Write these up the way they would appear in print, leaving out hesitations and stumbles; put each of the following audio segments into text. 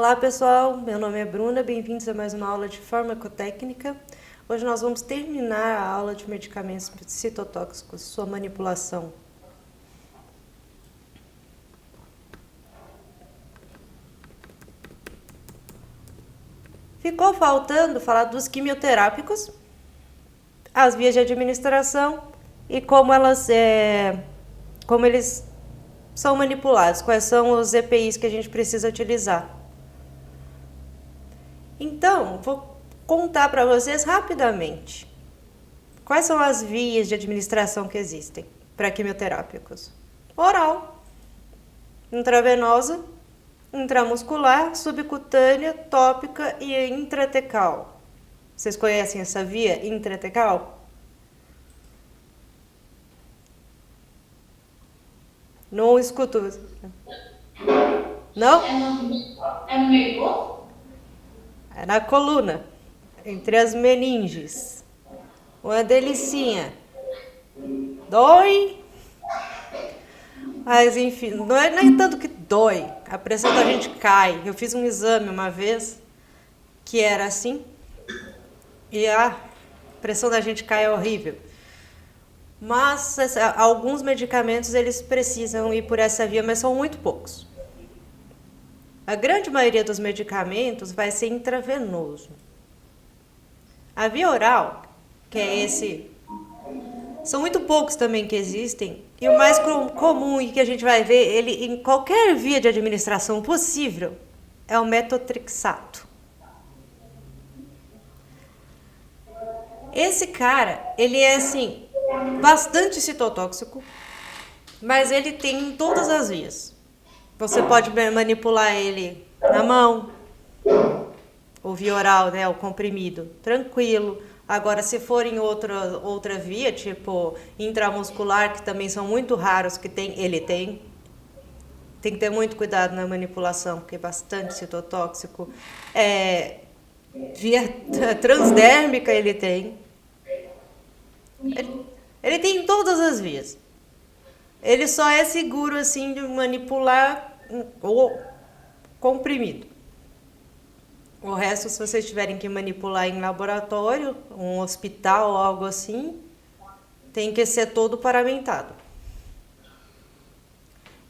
Olá pessoal, meu nome é Bruna, bem-vindos a mais uma aula de farmacotécnica. Hoje nós vamos terminar a aula de medicamentos citotóxicos, sua manipulação. Ficou faltando falar dos quimioterápicos, as vias de administração e como eles são manipulados, quais são os EPIs que a gente precisa utilizar. Então, vou contar para vocês rapidamente quais são as vias de administração que existem para quimioterápicos. Oral, intravenosa, intramuscular, subcutânea, tópica e intratecal. Vocês conhecem essa via intratecal? Não escuto. Não? É no meio? É na coluna, entre as meninges. Uma delicinha. Dói. Mas enfim, não é nem tanto que dói. A pressão da gente cai. Eu fiz um exame uma vez que era assim. E a pressão da gente cai é horrível. Mas alguns medicamentos eles precisam ir por essa via, mas são muito poucos. A grande maioria dos medicamentos vai ser intravenoso. A via oral, que é esse, são muito poucos também que existem. E o mais comum e que a gente vai ver ele em qualquer via de administração possível é o metotrexato. Esse cara, ele é assim, bastante citotóxico, mas ele tem em todas as vias. Você pode manipular ele na mão, o via oral, né, o comprimido, tranquilo. Agora, se for em outra via, tipo intramuscular, que também são muito raros que ele tem que ter muito cuidado na manipulação, porque é bastante citotóxico. Via transdérmica ele tem. Ele tem em todas as vias. Ele só é seguro assim de manipular o comprimido. O resto, se vocês tiverem que manipular em laboratório, um hospital ou algo assim, tem que ser todo paramentado.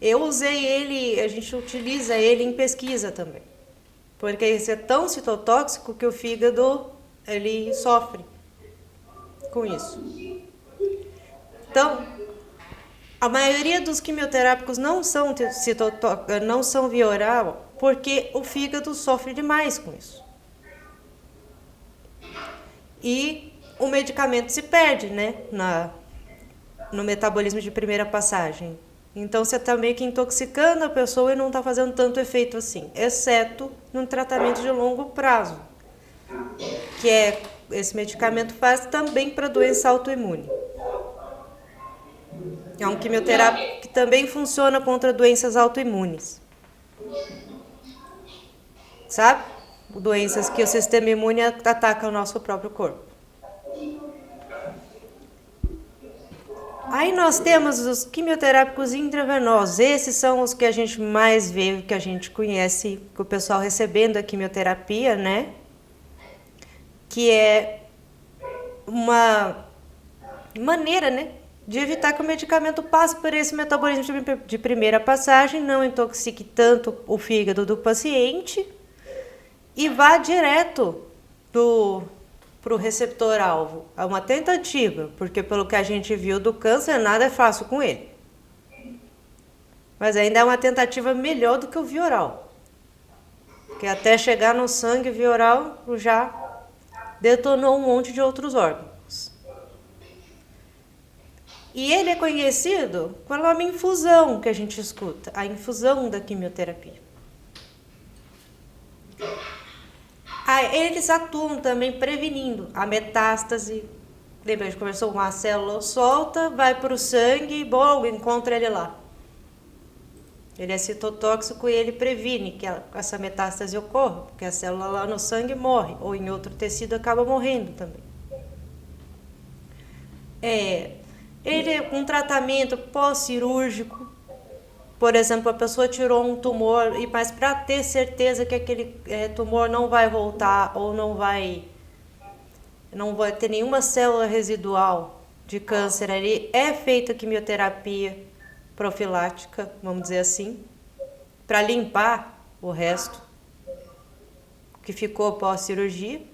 Eu usei ele, a gente utiliza ele em pesquisa também. Porque esse é tão citotóxico que o fígado ele sofre com isso. Então, a maioria dos quimioterápicos não são via oral porque o fígado sofre demais com isso. E o medicamento se perde, né, no metabolismo de primeira passagem. Então você está meio que intoxicando a pessoa e não está fazendo tanto efeito assim, exceto no tratamento de longo prazo, que esse medicamento faz também para doença autoimune. É um quimioterápico que também funciona contra doenças autoimunes. Sabe? Doenças que o sistema imune ataca o nosso próprio corpo. Aí nós temos os quimioterápicos intravenosos. Esses são os que a gente mais vê, que a gente conhece, que o pessoal recebendo a quimioterapia, né? Que é uma maneira, né, de evitar que o medicamento passe por esse metabolismo de primeira passagem, não intoxique tanto o fígado do paciente e vá direto para o receptor-alvo. É uma tentativa, porque pelo que a gente viu do câncer, nada é fácil com ele. Mas ainda é uma tentativa melhor do que o via oral. Porque até chegar no sangue, o via oral já detonou um monte de outros órgãos. E ele é conhecido pela infusão que a gente escuta, a infusão da quimioterapia. Eles atuam também prevenindo a metástase. Lembra, a gente conversou, uma célula solta, vai para o sangue e, bom, encontra ele lá. Ele é citotóxico e ele previne que essa metástase ocorra, porque a célula lá no sangue morre, ou em outro tecido acaba morrendo também. Ele é um tratamento pós-cirúrgico, por exemplo, a pessoa tirou um tumor, mas para ter certeza que aquele tumor não vai voltar ou não vai ter nenhuma célula residual de câncer ali, é feita quimioterapia profilática, vamos dizer assim, para limpar o resto que ficou pós-cirurgia.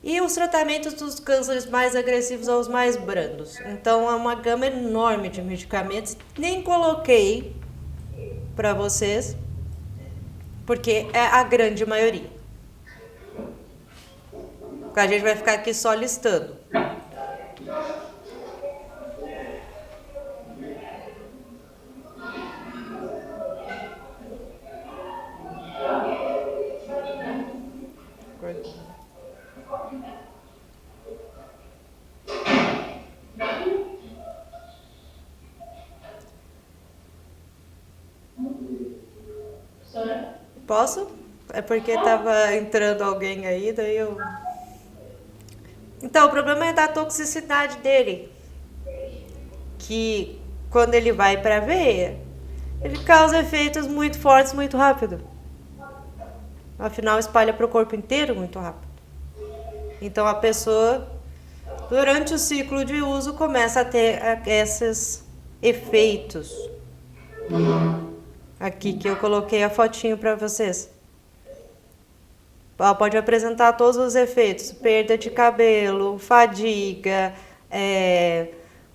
E os tratamentos dos cânceres mais agressivos aos mais brandos. Então é uma gama enorme de medicamentos. Nem coloquei para vocês, porque é a grande maioria. A gente vai ficar aqui só listando. Posso? É porque tava entrando alguém aí, daí eu... Então, o problema é da toxicidade dele. Que quando ele vai para a veia, ele causa efeitos muito fortes muito rápido. Afinal, espalha para o corpo inteiro muito rápido. Então, a pessoa, durante o ciclo de uso, começa a ter esses efeitos. Aqui que eu coloquei a fotinho para vocês. Ela pode apresentar todos os efeitos: perda de cabelo, fadiga,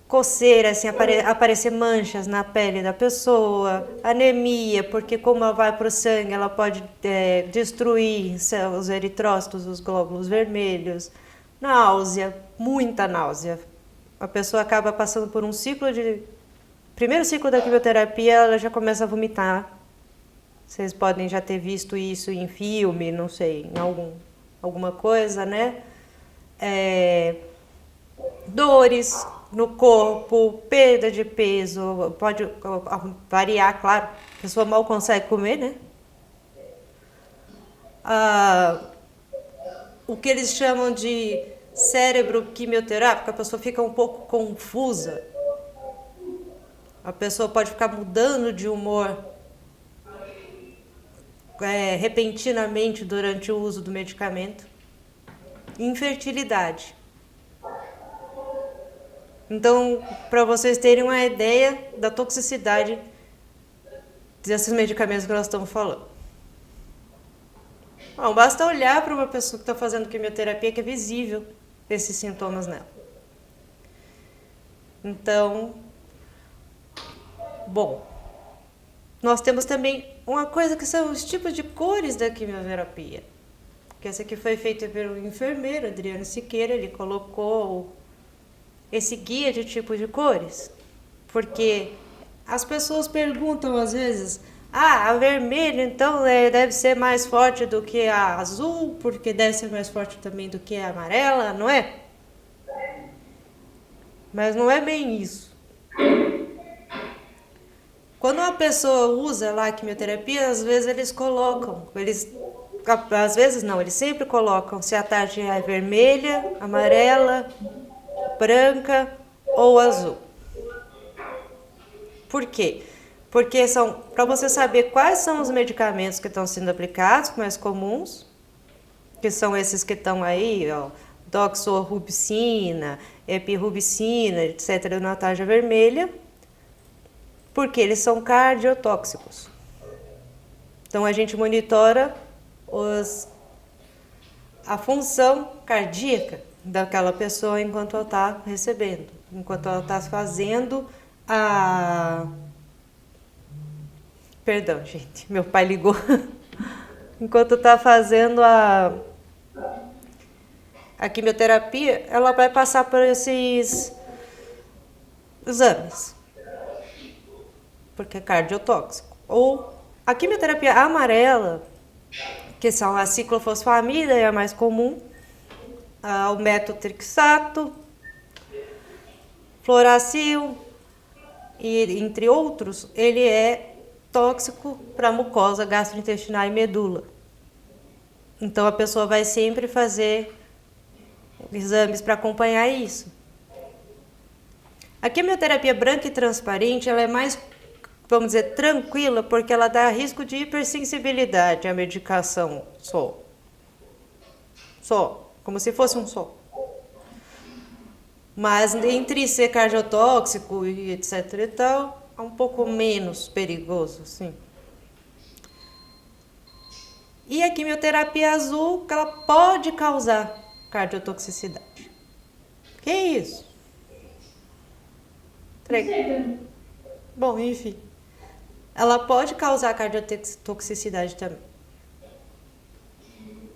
coceira, assim, aparecer manchas na pele da pessoa, anemia, porque como ela vai para o sangue, ela pode destruir os eritrócitos, os glóbulos vermelhos, náusea, muita náusea. A pessoa acaba passando por um primeiro ciclo da quimioterapia, ela já começa a vomitar. Vocês podem já ter visto isso em filme, não sei, em alguma coisa, né? Dores no corpo, perda de peso, pode variar, claro. A pessoa mal consegue comer, né? O que eles chamam de cérebro quimioterápico, a pessoa fica um pouco confusa. A pessoa pode ficar mudando de humor repentinamente durante o uso do medicamento. Infertilidade. Então, para vocês terem uma ideia da toxicidade desses medicamentos que nós estamos falando. Bom, basta olhar para uma pessoa que está fazendo quimioterapia que é visível esses sintomas nela. Então, bom, nós temos também uma coisa que são os tipos de cores da quimioterapia. Que essa aqui foi feita pelo enfermeiro Adriano Siqueira, ele colocou esse guia de tipos de cores, porque as pessoas perguntam às vezes: a vermelha então deve ser mais forte do que a azul, porque deve ser mais forte também do que a amarela, não é? Mas não é bem isso. Quando uma pessoa usa lá a quimioterapia, às vezes eles sempre colocam se a taxa é vermelha, amarela, branca ou azul. Por quê? Porque são para você saber quais são os medicamentos que estão sendo aplicados, mais comuns, que são esses que estão aí, ó, doxorubicina, epirubicina, etc., na tarja vermelha, porque eles são cardiotóxicos. Então a gente monitora a função cardíaca daquela pessoa enquanto ela está recebendo, enquanto ela está fazendo Perdão, gente, meu pai ligou. Enquanto está fazendo a quimioterapia, ela vai passar por esses exames, porque é cardiotóxico. Ou a quimioterapia amarela, que são a ciclofosfamida, é a mais comum, o metotrexato, fluoracil, e entre outros, ele é tóxico para a mucosa gastrointestinal e medula. Então a pessoa vai sempre fazer exames para acompanhar isso. A quimioterapia branca e transparente, ela é mais, vamos dizer, tranquila, porque ela dá risco de hipersensibilidade à medicação só. Só, como se fosse um só. Mas entre ser cardiotóxico e etc e tal, é um pouco menos perigoso, sim. E a quimioterapia azul, que ela pode causar cardiotoxicidade. Que isso? Bom, enfim. Ela pode causar cardiotoxicidade também.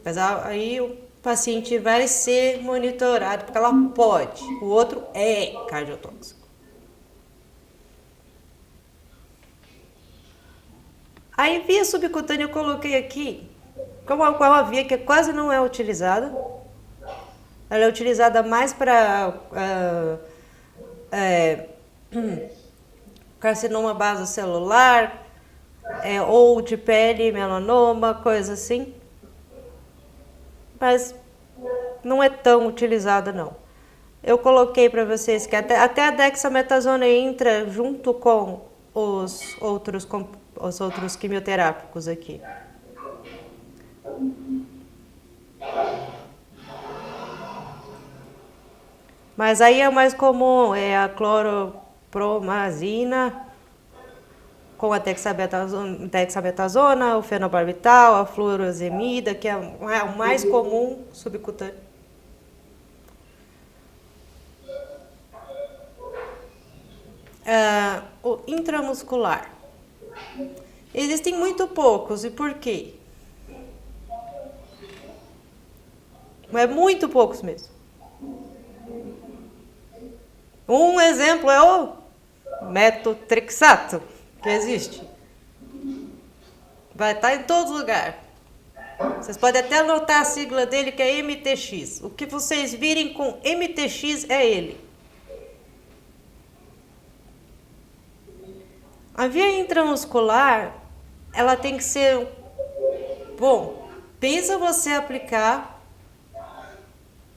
Mas aí o paciente vai ser monitorado, porque ela pode. O outro é cardiotóxico. Aí, via subcutânea eu coloquei aqui, como uma via que quase não é utilizada. Ela é utilizada mais para carcinoma basocelular, ou de pele, melanoma, coisa assim. Mas não é tão utilizada, não. Eu coloquei para vocês que até a dexametasona entra junto com os outros quimioterápicos aqui. Mas aí é o mais comum, é a cloropromazina com a dexametasona, o fenobarbital, a furosemida, que é o mais comum subcutâneo. O intramuscular. Existem muito poucos, e por quê? É muito poucos mesmo. Um exemplo é o metotrexato, que existe. Vai estar em todo lugar. Vocês podem até anotar a sigla dele, que é MTX. O que vocês virem com MTX é ele. A via intramuscular, ela tem que ser... Bom, pensa você aplicar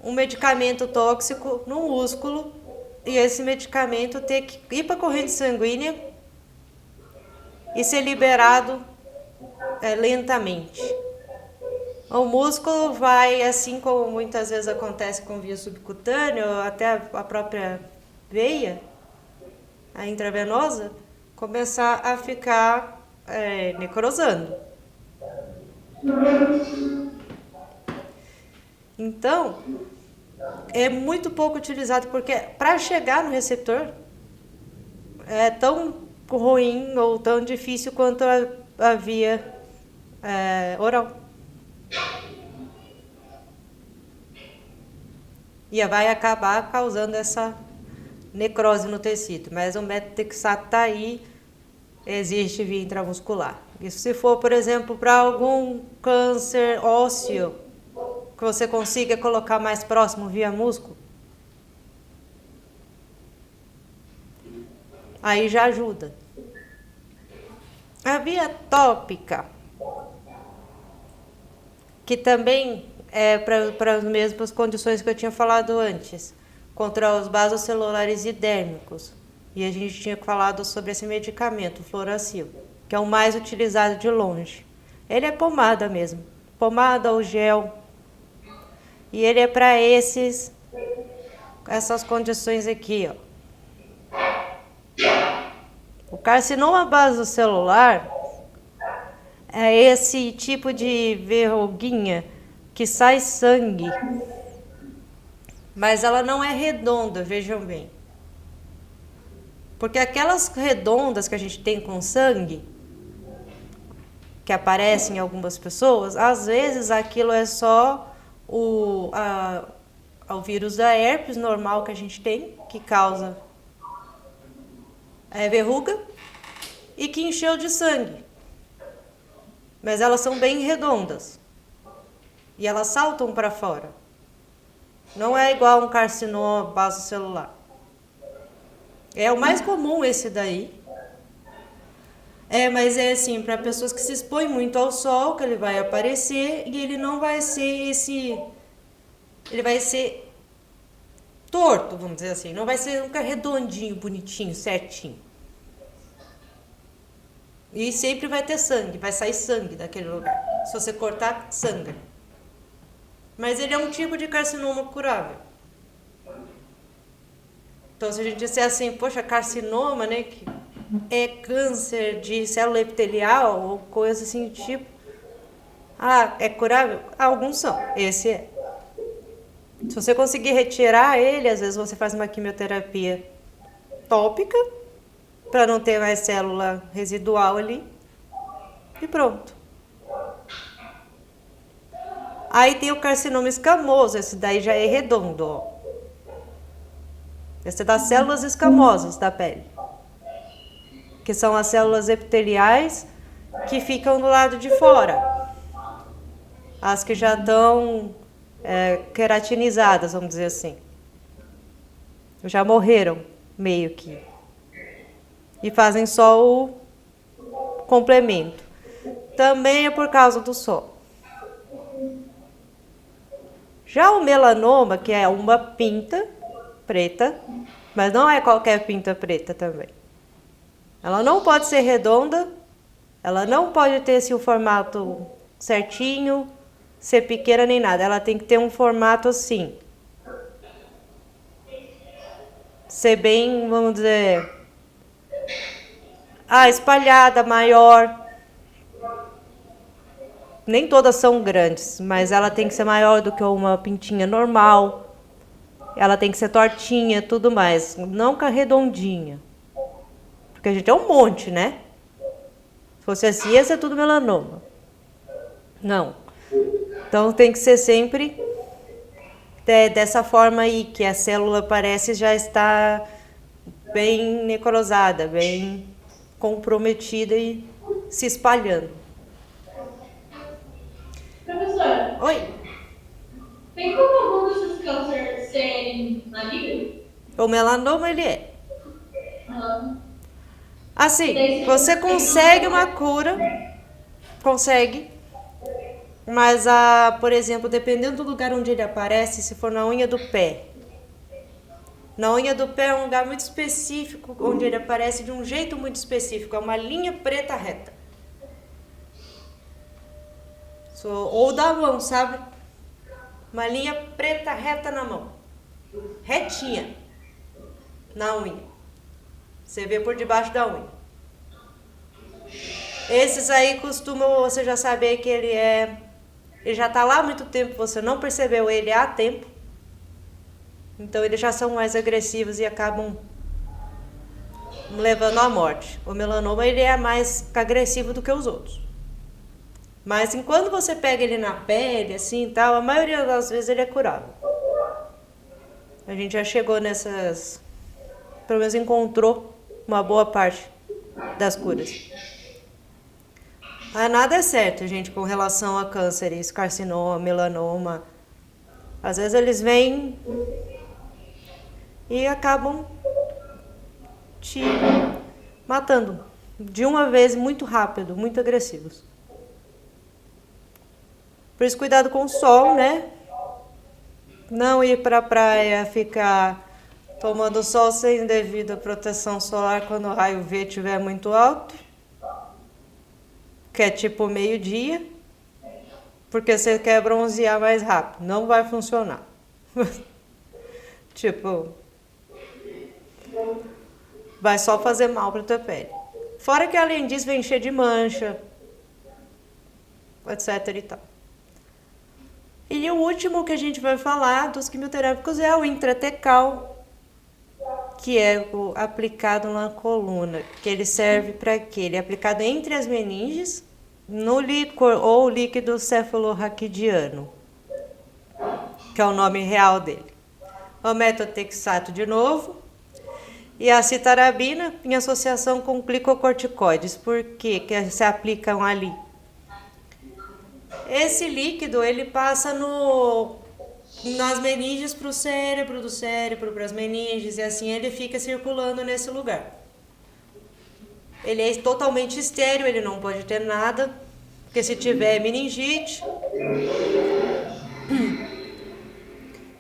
um medicamento tóxico no músculo e esse medicamento ter que ir para a corrente sanguínea e ser liberado lentamente. O músculo vai, assim como muitas vezes acontece com via subcutânea, ou até a própria veia, a intravenosa, começar a ficar necrosando. Então, é muito pouco utilizado, porque para chegar no receptor é tão ruim ou tão difícil quanto a via oral. E vai acabar causando essa necrose no tecido. Mas o metotrexato está aí, existe via intramuscular. Isso se for, por exemplo, para algum câncer ósseo, que você consiga colocar mais próximo via músculo, aí já ajuda. A via tópica, que também é para as mesmas condições que eu tinha falado antes, contra os vasocelulares idérmicos. E a gente tinha falado sobre esse medicamento, o Fluoracil, que é o mais utilizado de longe. Ele é pomada mesmo, pomada ou gel. E ele é para essas condições aqui, ó. O carcinoma basocelular é esse tipo de verruguinha que sai sangue, mas ela não é redonda, vejam bem. Porque aquelas redondas que a gente tem com sangue, que aparecem em algumas pessoas, às vezes aquilo é só o vírus da herpes normal que a gente tem, que causa verruga e que encheu de sangue. Mas elas são bem redondas e elas saltam para fora. Não é igual um carcinoma basocelular. É o mais comum esse daí. Mas é assim, para pessoas que se expõem muito ao sol, que ele vai aparecer e ele não vai ser esse... Ele vai ser torto, vamos dizer assim. Não vai ser nunca redondinho, bonitinho, certinho. E sempre vai ter sangue, vai sair sangue daquele lugar. Se você cortar, sangra. Mas ele é um tipo de carcinoma curável. Então, se a gente disser assim, poxa, carcinoma, né, que é câncer de célula epitelial ou coisa assim do tipo. Ah, é curável? Alguns são. Esse é. Se você conseguir retirar ele, às vezes você faz uma quimioterapia tópica para não ter mais célula residual ali e pronto. Aí tem o carcinoma escamoso, esse daí já é redondo, ó. Esse é das células escamosas da pele, que são as células epiteliais que ficam do lado de fora. As que já estão queratinizadas, vamos dizer assim. Já morreram, meio que. E fazem só o complemento. Também é por causa do sol. Já o melanoma, que é uma pinta preta, mas não é qualquer pinta preta também. Ela não pode ser redonda, ela não pode ter assim, o formato certinho, ser pequena nem nada. Ela tem que ter um formato assim. Ser bem, vamos dizer, espalhada, maior. Nem todas são grandes, mas ela tem que ser maior do que uma pintinha normal. Ela tem que ser tortinha, tudo mais. Nunca redondinha. Porque a gente é um monte, né? Se fosse assim, ia ser tudo melanoma. Não. Então tem que ser sempre dessa forma aí, que a célula parece já estar bem necrosada, bem comprometida e se espalhando. Professora, Oi? tem como algum desses cânceres serem malignos? O melanoma, ele é. Aham. Assim, você consegue uma cura, consegue, mas, por exemplo, dependendo do lugar onde ele aparece, se for na unha do pé. Na unha do pé é um lugar muito específico, onde ele aparece de um jeito muito específico, é uma linha preta reta. Ou da mão, sabe? Uma linha preta reta na mão. Retinha. Na unha. Você vê por debaixo da unha. Esses aí costumam você já saber que ele já está lá há muito tempo, você não percebeu ele há tempo. Então eles já são mais agressivos e acabam levando à morte. O melanoma, ele é mais agressivo do que os outros. Mas enquanto você pega ele na pele, assim, tal, a maioria das vezes ele é curável. A gente já chegou nessas, pelo menos encontrou uma boa parte das curas. Mas nada é certo, gente, com relação a cânceres, carcinoma, melanoma. Às vezes eles vêm e acabam te matando de uma vez, muito rápido, muito agressivos. Por isso, cuidado com o sol, né? Não ir para a praia, ficar tomando sol sem devida proteção solar quando o raio V estiver muito alto, que é tipo meio-dia, porque você quer bronzear mais rápido. Não vai funcionar. Tipo, vai só fazer mal para tua pele. Fora que, além disso, vai encher de mancha, etc e tal. E o último que a gente vai falar dos quimioterápicos é o intratecal, que é o aplicado na coluna, que ele serve para quê? Ele é aplicado entre as meninges, no líquor ou líquido cefalorraquidiano, que é o nome real dele. O metotrexato de novo, e a citarabina em associação com glicocorticoides. Por quê que se aplicam ali? Esse líquido, ele passa nas meninges para o cérebro, do cérebro para as meninges, e assim ele fica circulando nesse lugar. Ele é totalmente estéril, ele não pode ter nada, porque se tiver meningite,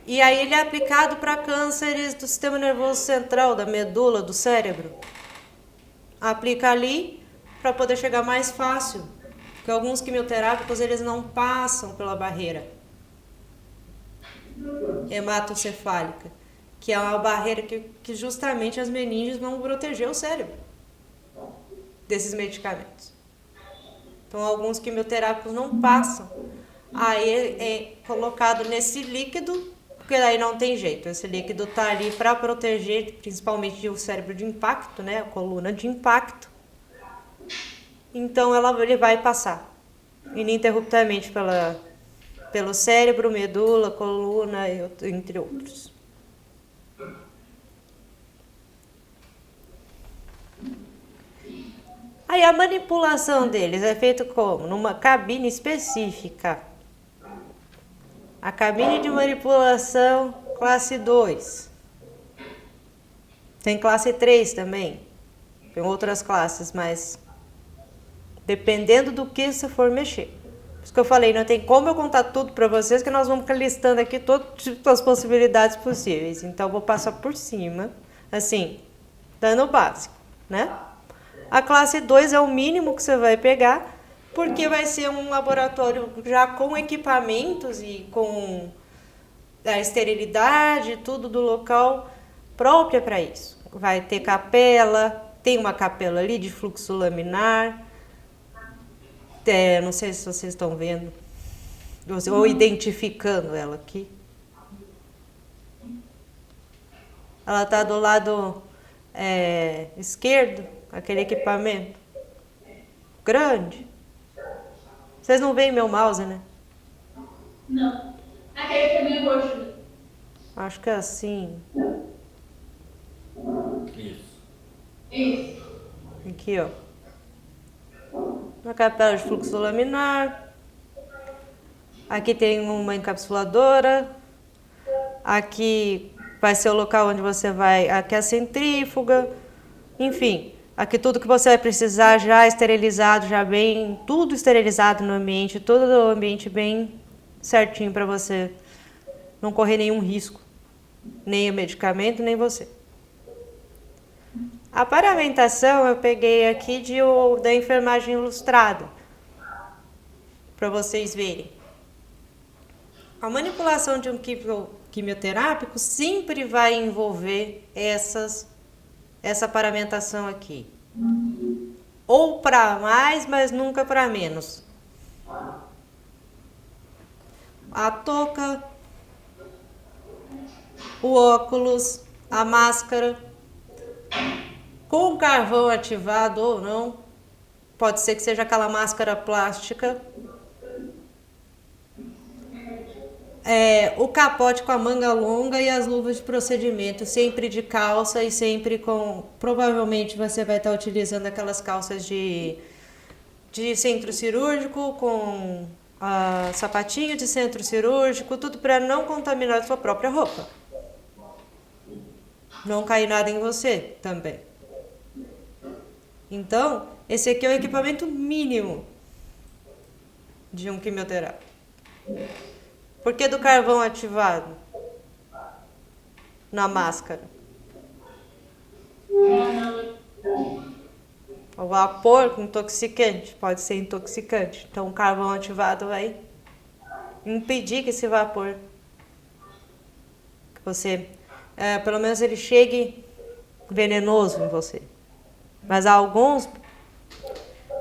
E aí ele é aplicado para cânceres do sistema nervoso central, da medula, do cérebro. Aplica ali para poder chegar mais fácil. Porque alguns quimioterápicos eles não passam pela barreira hematocefálica, que é uma barreira que justamente as meninges vão proteger o cérebro desses medicamentos. Então alguns quimioterápicos não passam. Aí é colocado nesse líquido, porque daí não tem jeito. Esse líquido está ali para proteger principalmente o cérebro de impacto, né? A coluna de impacto. Então ele vai passar ininterruptamente pelo cérebro, medula, coluna, entre outros. Aí a manipulação deles é feita como? Numa cabine específica. A cabine de manipulação classe 2. Tem classe 3 também. Tem outras classes, mas dependendo do que você for mexer. Por isso que eu falei, não tem como eu contar tudo para vocês, que nós vamos ficar listando aqui todas as possibilidades possíveis. Então, eu vou passar por cima, assim, dando o básico, né? A classe 2 é o mínimo que você vai pegar, porque vai ser um laboratório já com equipamentos e com a esterilidade, tudo do local própria para isso. Vai ter capela, tem uma capela ali de fluxo laminar. Não sei se vocês estão vendo ou identificando ela aqui. Ela está do lado esquerdo, aquele equipamento grande. Vocês não veem meu mouse, né? Não. Aquele que é meio roxo. Acho que é assim. Isso. Aqui, ó. Uma capela de fluxo laminar. Aqui tem uma encapsuladora. Aqui vai ser o local onde você vai... Aqui é a centrífuga. Enfim, aqui tudo que você vai precisar já esterilizado, já bem... Tudo esterilizado no ambiente. Todo o ambiente bem certinho para você não correr nenhum risco. Nem o medicamento, nem você. A paramentação eu peguei aqui da enfermagem ilustrada, para vocês verem. A manipulação de um quimioterápico sempre vai envolver essa paramentação aqui. Ou para mais, mas nunca para menos. A touca, o óculos, a máscara, com carvão ativado ou não, pode ser que seja aquela máscara plástica, o capote com a manga longa e as luvas de procedimento, sempre de calça e sempre com... Provavelmente você vai estar utilizando aquelas calças de centro cirúrgico com sapatinho de centro cirúrgico, tudo para não contaminar a sua própria roupa. Não cair nada em você também. Então, esse aqui é o equipamento mínimo de um quimioterápico. Por que do carvão ativado na máscara? O vapor com intoxicante, pode ser intoxicante. Então, o carvão ativado vai impedir que esse vapor, que você, pelo menos ele chegue venenoso em você. Mas há alguns,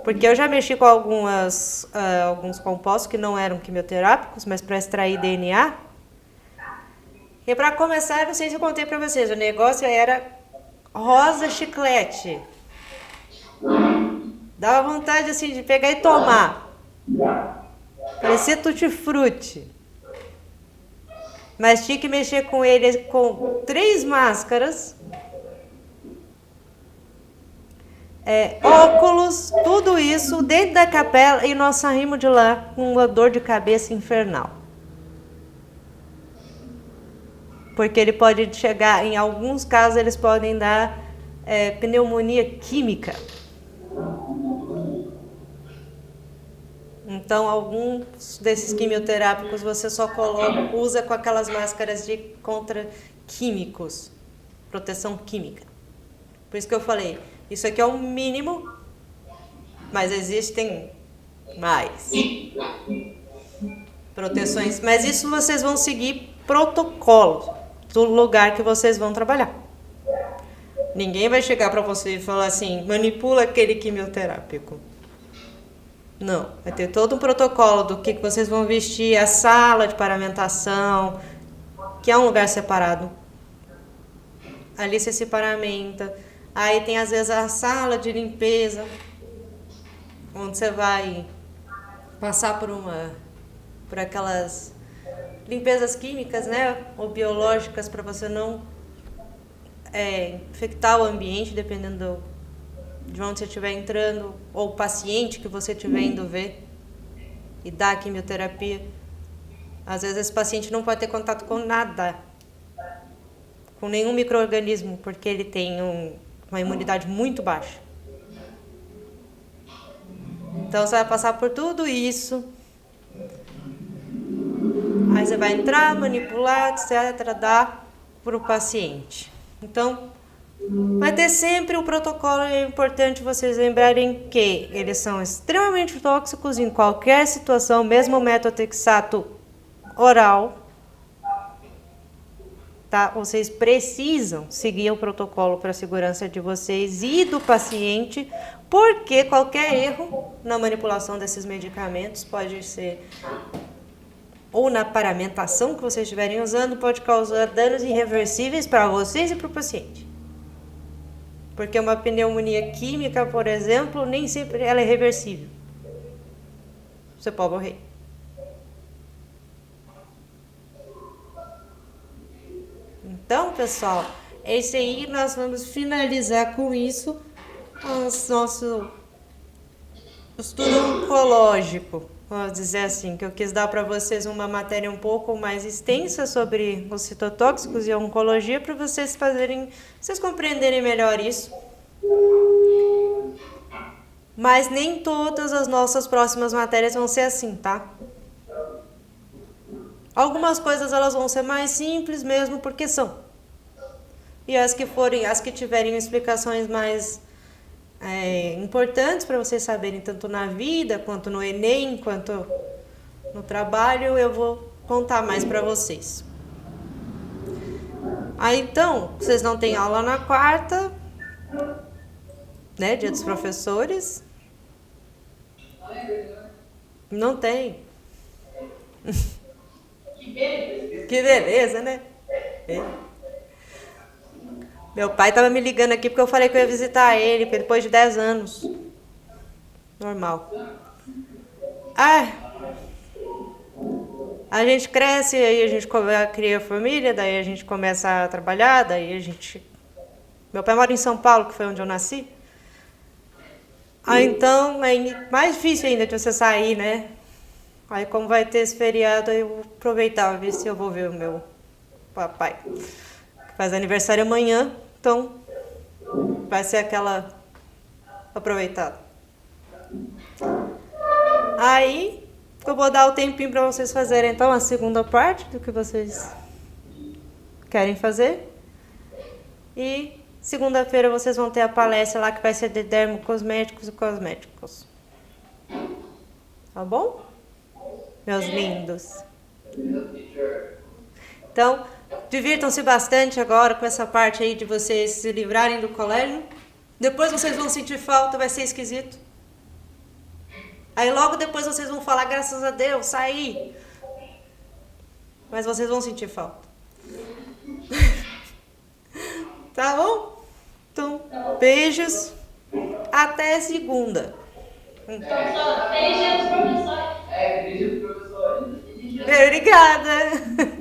porque eu já mexi com alguns compostos que não eram quimioterápicos, mas para extrair DNA. E para começar, não sei se eu contei para vocês, o negócio era rosa chiclete. Dava vontade assim de pegar e tomar. Parecia tutti-frutti. Mas tinha que mexer com ele com 3 máscaras. Óculos, tudo isso dentro da capela, e nós saímos de lá com uma dor de cabeça infernal. Porque ele pode chegar, em alguns casos, eles podem dar pneumonia química. Então, alguns desses quimioterápicos você só usa com aquelas máscaras de contra químicos, proteção química. Por isso que eu falei, isso aqui é o mínimo, mas existem mais proteções. Mas isso vocês vão seguir protocolos do lugar que vocês vão trabalhar. Ninguém vai chegar para você e falar assim, manipula aquele quimioterápico. Não, vai ter todo um protocolo do que vocês vão vestir, a sala de paramentação, que é um lugar separado. Ali você se paramenta. Aí tem às vezes a sala de limpeza, onde você vai passar por aquelas limpezas químicas, né, ou biológicas, para você não infectar o ambiente, dependendo de onde você estiver entrando, ou o paciente que você estiver indo ver e dar a quimioterapia. Às vezes esse paciente não pode ter contato com nada, com nenhum micro-organismo, porque ele tem uma imunidade muito baixa. Então você vai passar por tudo isso. Aí você vai entrar, manipular, etc., dar para o paciente. Então, vai ter sempre o protocolo, e é importante vocês lembrarem que eles são extremamente tóxicos em qualquer situação, mesmo o metotrexato oral. Tá? Vocês precisam seguir o protocolo para a segurança de vocês e do paciente, porque qualquer erro na manipulação desses medicamentos pode ser, ou na paramentação que vocês estiverem usando, pode causar danos irreversíveis para vocês e para o paciente. Porque uma pneumonia química, por exemplo, nem sempre ela é reversível. Você pode morrer. Então, pessoal, é isso aí. Nós vamos finalizar com isso o nosso estudo oncológico. Vamos dizer assim, que eu quis dar para vocês uma matéria um pouco mais extensa sobre os citotóxicos e a oncologia, para vocês compreenderem melhor isso. Mas nem todas as nossas próximas matérias vão ser assim, tá? Algumas coisas elas vão ser mais simples mesmo porque são. E as que tiverem explicações mais importantes para vocês saberem, tanto na vida, quanto no Enem, quanto no trabalho, eu vou contar mais para vocês. Aí então, vocês não têm aula na quarta, né? Dia dos professores. Não tem. Que beleza, né? Meu pai tava me ligando aqui porque eu falei que eu ia visitar ele depois de 10 anos. Normal. A gente cresce, aí a gente cria família, daí a gente começa a trabalhar, daí a gente... Meu pai mora em São Paulo, que foi onde eu nasci. Então é mais difícil ainda de você sair, né? Aí como vai ter esse feriado, eu vou aproveitar, ver se eu vou ver o meu papai, que faz aniversário amanhã, então vai ser aquela aproveitada. Aí eu vou dar o tempinho para vocês fazerem então a segunda parte do que vocês querem fazer. E segunda-feira vocês vão ter a palestra lá que vai ser de dermocosméticos e cosméticos. Tá bom? Meus lindos. Então, divirtam-se bastante agora com essa parte aí de vocês se livrarem do colégio. Depois vocês vão sentir falta, vai ser esquisito. Aí logo depois vocês vão falar, graças a Deus, saí. Mas vocês vão sentir falta. Tá bom? Então, beijos. Até segunda. Professor, feliz dia dos professores. Obrigada.